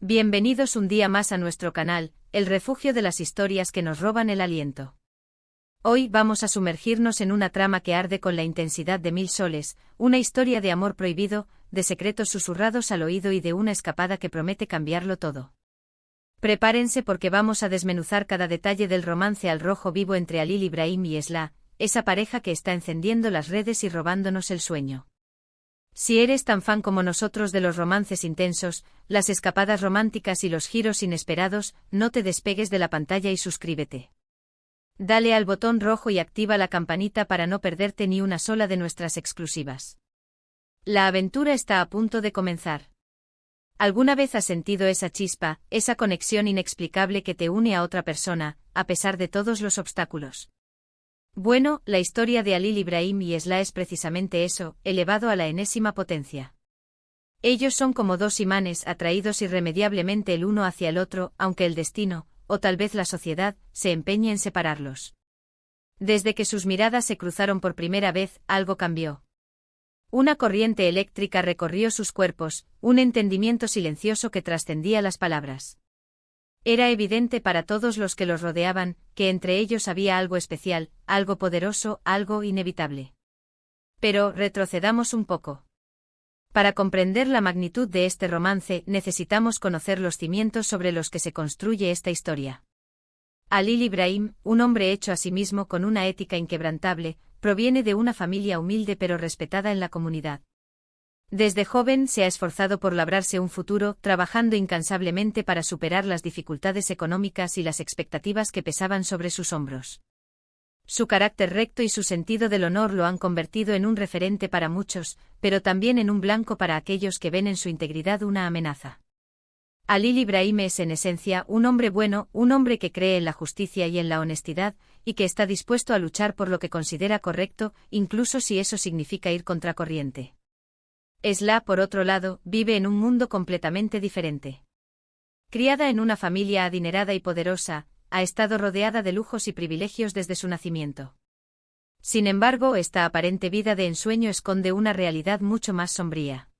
Bienvenidos un día más a nuestro canal, el refugio de las historias que nos roban el aliento. Hoy vamos a sumergirnos en una trama que arde con la intensidad de 1000 soles, una historia de amor prohibido, de secretos susurrados al oído y de una escapada que promete cambiarlo todo. Prepárense porque vamos a desmenuzar cada detalle del romance al rojo vivo entre Halil Ibrahim y Esla, esa pareja que está encendiendo las redes y robándonos el sueño. Si eres tan fan como nosotros de los romances intensos, las escapadas románticas y los giros inesperados, no te despegues de la pantalla y suscríbete. Dale al botón rojo y activa la campanita para no perderte ni una sola de nuestras exclusivas. La aventura está a punto de comenzar. ¿Alguna vez has sentido esa chispa, esa conexión inexplicable que te une a otra persona, a pesar de todos los obstáculos? Bueno, la historia de Halil Ibrahim y Esla es precisamente eso, elevado a la enésima potencia. Ellos son como dos imanes atraídos irremediablemente el uno hacia el otro, aunque el destino, o tal vez la sociedad, se empeñe en separarlos. Desde que sus miradas se cruzaron por primera vez, algo cambió. Una corriente eléctrica recorrió sus cuerpos, un entendimiento silencioso que trascendía las palabras. Era evidente para todos los que los rodeaban, que entre ellos había algo especial, algo poderoso, algo inevitable. Pero retrocedamos un poco. Para comprender la magnitud de este romance necesitamos conocer los cimientos sobre los que se construye esta historia. Halil Ibrahim, un hombre hecho a sí mismo con una ética inquebrantable, proviene de una familia humilde pero respetada en la comunidad. Desde joven se ha esforzado por labrarse un futuro, trabajando incansablemente para superar las dificultades económicas y las expectativas que pesaban sobre sus hombros. Su carácter recto y su sentido del honor lo han convertido en un referente para muchos, pero también en un blanco para aquellos que ven en su integridad una amenaza. Halil Ibrahim es en esencia un hombre bueno, un hombre que cree en la justicia y en la honestidad, y que está dispuesto a luchar por lo que considera correcto, incluso si eso significa ir contracorriente. Esla, por otro lado, vive en un mundo completamente diferente. Criada en una familia adinerada y poderosa, ha estado rodeada de lujos y privilegios desde su nacimiento. Sin embargo, esta aparente vida de ensueño esconde una realidad mucho más sombría.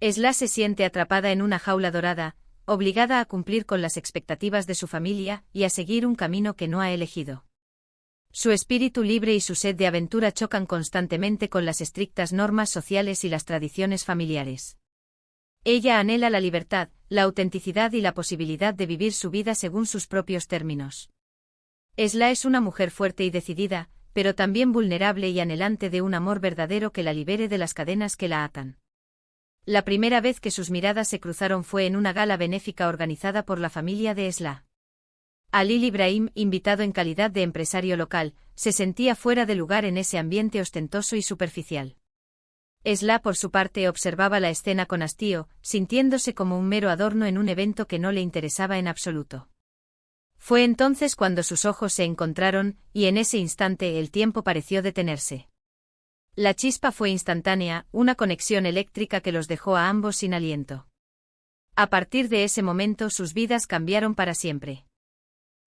Esla se siente atrapada en una jaula dorada, obligada a cumplir con las expectativas de su familia y a seguir un camino que no ha elegido. Su espíritu libre y su sed de aventura chocan constantemente con las estrictas normas sociales y las tradiciones familiares. Ella anhela la libertad, la autenticidad y la posibilidad de vivir su vida según sus propios términos. Esla es una mujer fuerte y decidida, pero también vulnerable y anhelante de un amor verdadero que la libere de las cadenas que la atan. La primera vez que sus miradas se cruzaron fue en una gala benéfica organizada por la familia de Esla. Halil Ibrahim, invitado en calidad de empresario local, se sentía fuera de lugar en ese ambiente ostentoso y superficial. Esla, por su parte, observaba la escena con hastío, sintiéndose como un mero adorno en un evento que no le interesaba en absoluto. Fue entonces cuando sus ojos se encontraron, y en ese instante el tiempo pareció detenerse. La chispa fue instantánea, una conexión eléctrica que los dejó a ambos sin aliento. A partir de ese momento sus vidas cambiaron para siempre.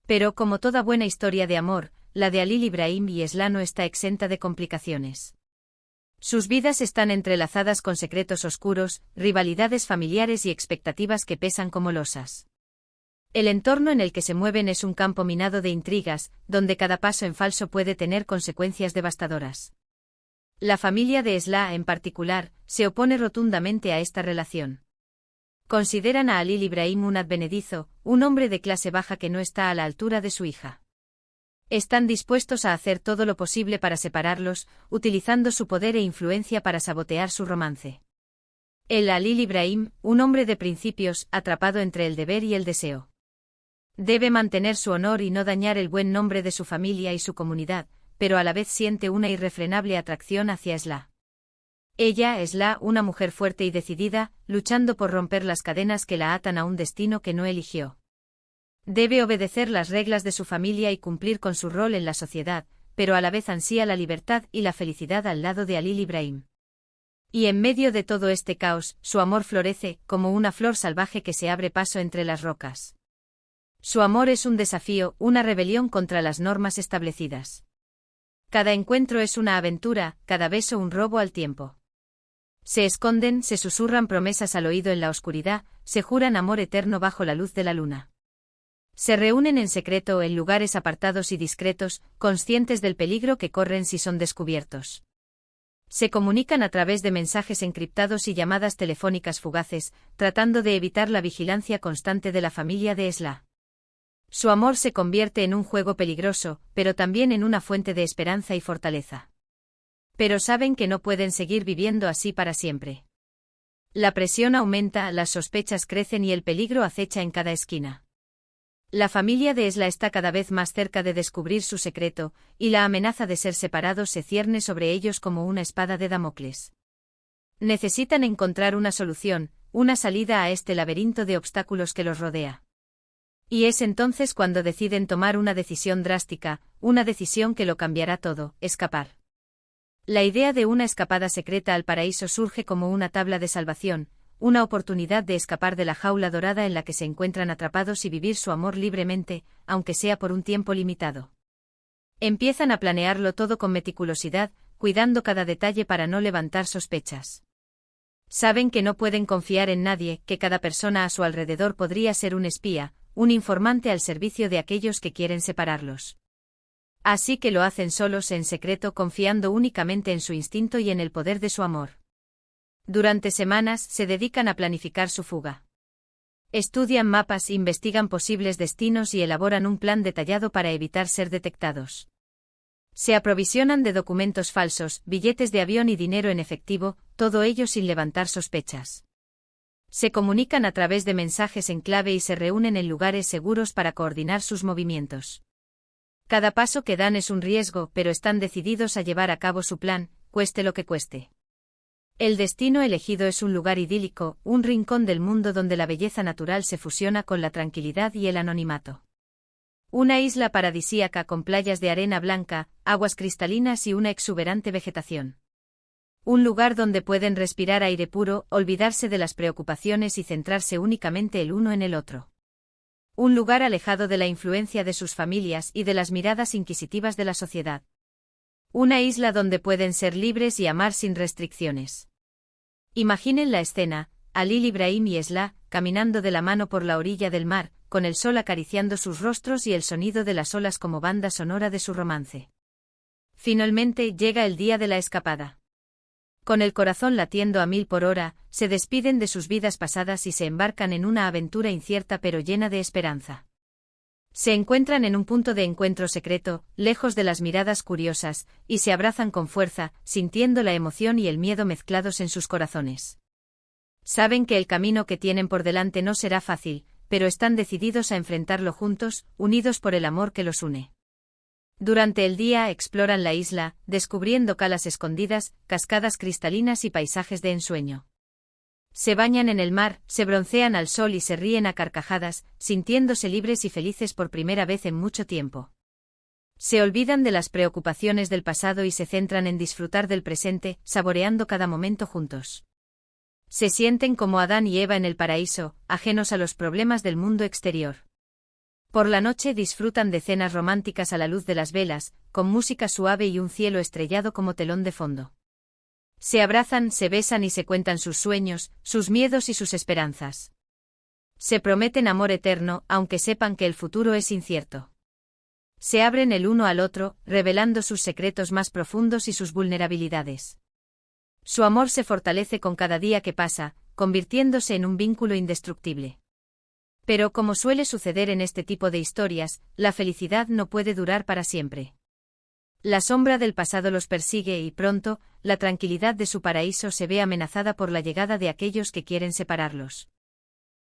Pero como toda buena historia de amor, la de Halil Ibrahim y Esla no está exenta de complicaciones. Sus vidas están entrelazadas con secretos oscuros, rivalidades familiares y expectativas que pesan como losas. El entorno en el que se mueven es un campo minado de intrigas, donde cada paso en falso puede tener consecuencias devastadoras. La familia de Esla, en particular, se opone rotundamente a esta relación. Consideran a Halil Ibrahim un advenedizo, un hombre de clase baja que no está a la altura de su hija. Están dispuestos a hacer todo lo posible para separarlos, utilizando su poder e influencia para sabotear su romance. El Halil Ibrahim, un hombre de principios, atrapado entre el deber y el deseo. Debe mantener su honor y no dañar el buen nombre de su familia y su comunidad, pero a la vez siente una irrefrenable atracción hacia Esla. Ella, Esla, una mujer fuerte y decidida, luchando por romper las cadenas que la atan a un destino que no eligió. Debe obedecer las reglas de su familia y cumplir con su rol en la sociedad, pero a la vez ansía la libertad y la felicidad al lado de Halil Ibrahim. Y en medio de todo este caos, su amor florece, como una flor salvaje que se abre paso entre las rocas. Su amor es un desafío, una rebelión contra las normas establecidas. Cada encuentro es una aventura, cada beso un robo al tiempo. Se esconden, se susurran promesas al oído en la oscuridad, se juran amor eterno bajo la luz de la luna. Se reúnen en secreto en lugares apartados y discretos, conscientes del peligro que corren si son descubiertos. Se comunican a través de mensajes encriptados y llamadas telefónicas fugaces, tratando de evitar la vigilancia constante de la familia de Esla. Su amor se convierte en un juego peligroso, pero también en una fuente de esperanza y fortaleza. Pero saben que no pueden seguir viviendo así para siempre. La presión aumenta, las sospechas crecen y el peligro acecha en cada esquina. La familia de Esla está cada vez más cerca de descubrir su secreto, y la amenaza de ser separados se cierne sobre ellos como una espada de Damocles. Necesitan encontrar una solución, una salida a este laberinto de obstáculos que los rodea. Y es entonces cuando deciden tomar una decisión drástica, una decisión que lo cambiará todo: escapar. La idea de una escapada secreta al paraíso surge como una tabla de salvación, una oportunidad de escapar de la jaula dorada en la que se encuentran atrapados y vivir su amor libremente, aunque sea por un tiempo limitado. Empiezan a planearlo todo con meticulosidad, cuidando cada detalle para no levantar sospechas. Saben que no pueden confiar en nadie, que cada persona a su alrededor podría ser un espía, un informante al servicio de aquellos que quieren separarlos. Así que lo hacen solos en secreto, confiando únicamente en su instinto y en el poder de su amor. Durante semanas se dedican a planificar su fuga. Estudian mapas, investigan posibles destinos y elaboran un plan detallado para evitar ser detectados. Se aprovisionan de documentos falsos, billetes de avión y dinero en efectivo, todo ello sin levantar sospechas. Se comunican a través de mensajes en clave y se reúnen en lugares seguros para coordinar sus movimientos. Cada paso que dan es un riesgo, pero están decididos a llevar a cabo su plan, cueste lo que cueste. El destino elegido es un lugar idílico, un rincón del mundo donde la belleza natural se fusiona con la tranquilidad y el anonimato. Una isla paradisíaca con playas de arena blanca, aguas cristalinas y una exuberante vegetación. Un lugar donde pueden respirar aire puro, olvidarse de las preocupaciones y centrarse únicamente el uno en el otro. Un lugar alejado de la influencia de sus familias y de las miradas inquisitivas de la sociedad. Una isla donde pueden ser libres y amar sin restricciones. Imaginen la escena: Halil Ibrahim y Esla, caminando de la mano por la orilla del mar, con el sol acariciando sus rostros y el sonido de las olas como banda sonora de su romance. Finalmente llega el día de la escapada. Con el corazón latiendo a 1000 por hora, se despiden de sus vidas pasadas y se embarcan en una aventura incierta pero llena de esperanza. Se encuentran en un punto de encuentro secreto, lejos de las miradas curiosas, y se abrazan con fuerza, sintiendo la emoción y el miedo mezclados en sus corazones. Saben que el camino que tienen por delante no será fácil, pero están decididos a enfrentarlo juntos, unidos por el amor que los une. Durante el día exploran la isla, descubriendo calas escondidas, cascadas cristalinas y paisajes de ensueño. Se bañan en el mar, se broncean al sol y se ríen a carcajadas, sintiéndose libres y felices por primera vez en mucho tiempo. Se olvidan de las preocupaciones del pasado y se centran en disfrutar del presente, saboreando cada momento juntos. Se sienten como Adán y Eva en el paraíso, ajenos a los problemas del mundo exterior. Por la noche disfrutan de cenas románticas a la luz de las velas, con música suave y un cielo estrellado como telón de fondo. Se abrazan, se besan y se cuentan sus sueños, sus miedos y sus esperanzas. Se prometen amor eterno, aunque sepan que el futuro es incierto. Se abren el uno al otro, revelando sus secretos más profundos y sus vulnerabilidades. Su amor se fortalece con cada día que pasa, convirtiéndose en un vínculo indestructible. Pero como suele suceder en este tipo de historias, la felicidad no puede durar para siempre. La sombra del pasado los persigue y pronto, la tranquilidad de su paraíso se ve amenazada por la llegada de aquellos que quieren separarlos.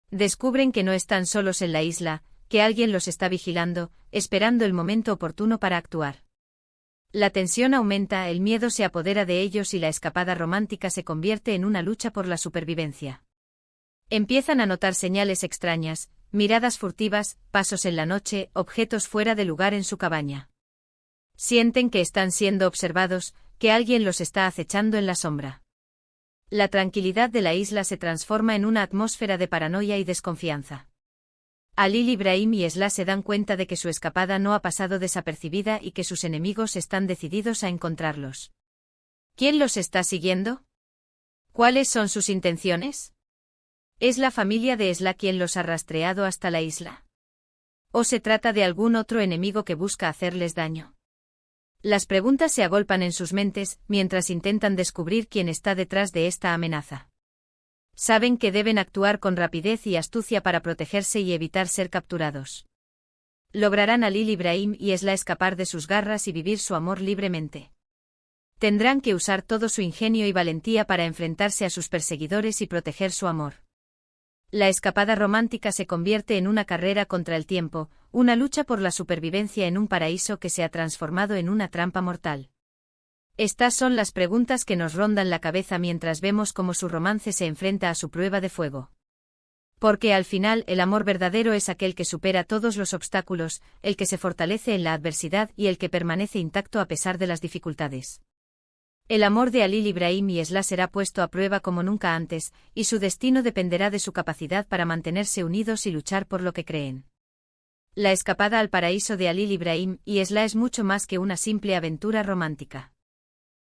Descubren que no están solos en la isla, que alguien los está vigilando, esperando el momento oportuno para actuar. La tensión aumenta, el miedo se apodera de ellos y la escapada romántica se convierte en una lucha por la supervivencia. Empiezan a notar señales extrañas, miradas furtivas, pasos en la noche, objetos fuera de lugar en su cabaña. Sienten que están siendo observados, que alguien los está acechando en la sombra. La tranquilidad de la isla se transforma en una atmósfera de paranoia y desconfianza. Halil Ibrahim y Esla se dan cuenta de que su escapada no ha pasado desapercibida y que sus enemigos están decididos a encontrarlos. ¿Quién los está siguiendo? ¿Cuáles son sus intenciones? ¿Es la familia de Esla quien los ha rastreado hasta la isla? ¿O se trata de algún otro enemigo que busca hacerles daño? Las preguntas se agolpan en sus mentes mientras intentan descubrir quién está detrás de esta amenaza. Saben que deben actuar con rapidez y astucia para protegerse y evitar ser capturados. Lograrán a Lil Ibrahim y Esla escapar de sus garras y vivir su amor libremente. Tendrán que usar todo su ingenio y valentía para enfrentarse a sus perseguidores y proteger su amor. La escapada romántica se convierte en una carrera contra el tiempo, una lucha por la supervivencia en un paraíso que se ha transformado en una trampa mortal. Estas son las preguntas que nos rondan la cabeza mientras vemos cómo su romance se enfrenta a su prueba de fuego. Porque al final el amor verdadero es aquel que supera todos los obstáculos, el que se fortalece en la adversidad y el que permanece intacto a pesar de las dificultades. El amor de Lil Ibrahim y Esla será puesto a prueba como nunca antes, y su destino dependerá de su capacidad para mantenerse unidos y luchar por lo que creen. La escapada al paraíso de Lil Ibrahim y Esla es mucho más que una simple aventura romántica.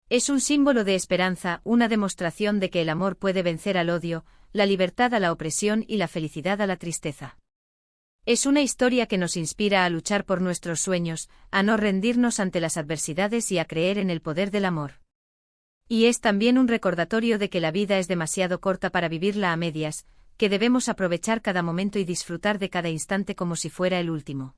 Es un símbolo de esperanza, una demostración de que el amor puede vencer al odio, la libertad a la opresión y la felicidad a la tristeza. Es una historia que nos inspira a luchar por nuestros sueños, a no rendirnos ante las adversidades y a creer en el poder del amor. Y es también un recordatorio de que la vida es demasiado corta para vivirla a medias, que debemos aprovechar cada momento y disfrutar de cada instante como si fuera el último.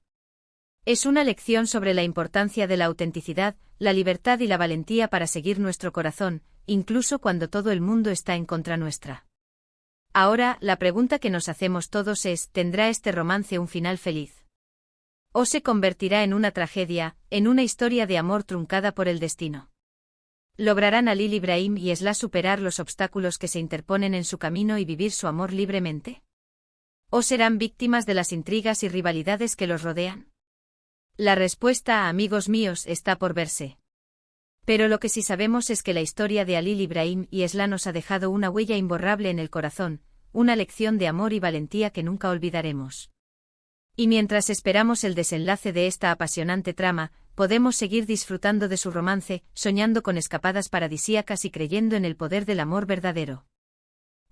Es una lección sobre la importancia de la autenticidad, la libertad y la valentía para seguir nuestro corazón, incluso cuando todo el mundo está en contra nuestra. Ahora, la pregunta que nos hacemos todos es, ¿tendrá este romance un final feliz? ¿O se convertirá en una tragedia, en una historia de amor truncada por el destino? ¿Lograrán a Lil Ibrahim y Esla superar los obstáculos que se interponen en su camino y vivir su amor libremente? ¿O serán víctimas de las intrigas y rivalidades que los rodean? La respuesta, amigos míos, está por verse. Pero lo que sí sabemos es que la historia de Lil Ibrahim y Esla nos ha dejado una huella imborrable en el corazón, una lección de amor y valentía que nunca olvidaremos. Y mientras esperamos el desenlace de esta apasionante trama, podemos seguir disfrutando de su romance, soñando con escapadas paradisíacas y creyendo en el poder del amor verdadero.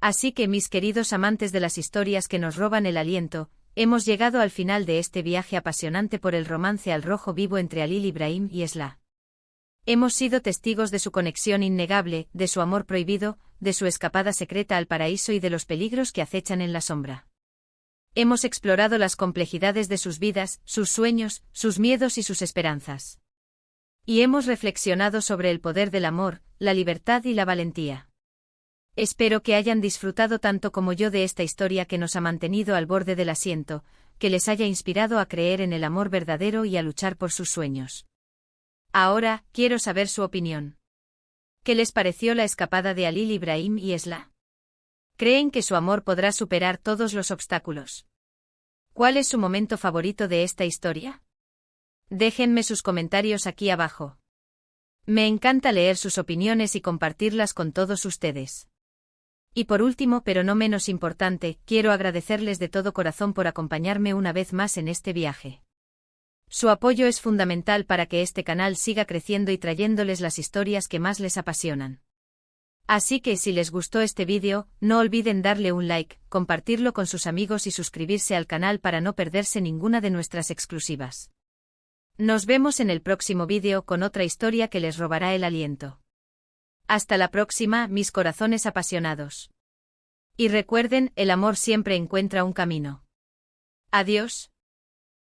Así que, mis queridos amantes de las historias que nos roban el aliento, hemos llegado al final de este viaje apasionante por el romance al rojo vivo entre Lil Ibrahim y Esla. Hemos sido testigos de su conexión innegable, de su amor prohibido, de su escapada secreta al paraíso y de los peligros que acechan en la sombra. Hemos explorado las complejidades de sus vidas, sus sueños, sus miedos y sus esperanzas. Y hemos reflexionado sobre el poder del amor, la libertad y la valentía. Espero que hayan disfrutado tanto como yo de esta historia que nos ha mantenido al borde del asiento, que les haya inspirado a creer en el amor verdadero y a luchar por sus sueños. Ahora, quiero saber su opinión. ¿Qué les pareció la escapada de Lil Ibrahim y Esla? ¿Creen que su amor podrá superar todos los obstáculos? ¿Cuál es su momento favorito de esta historia? Déjenme sus comentarios aquí abajo. Me encanta leer sus opiniones y compartirlas con todos ustedes. Y por último, pero no menos importante, quiero agradecerles de todo corazón por acompañarme una vez más en este viaje. Su apoyo es fundamental para que este canal siga creciendo y trayéndoles las historias que más les apasionan. Así que si les gustó este vídeo, no olviden darle un like, compartirlo con sus amigos y suscribirse al canal para no perderse ninguna de nuestras exclusivas. Nos vemos en el próximo vídeo con otra historia que les robará el aliento. Hasta la próxima, mis corazones apasionados. Y recuerden, el amor siempre encuentra un camino. Adiós.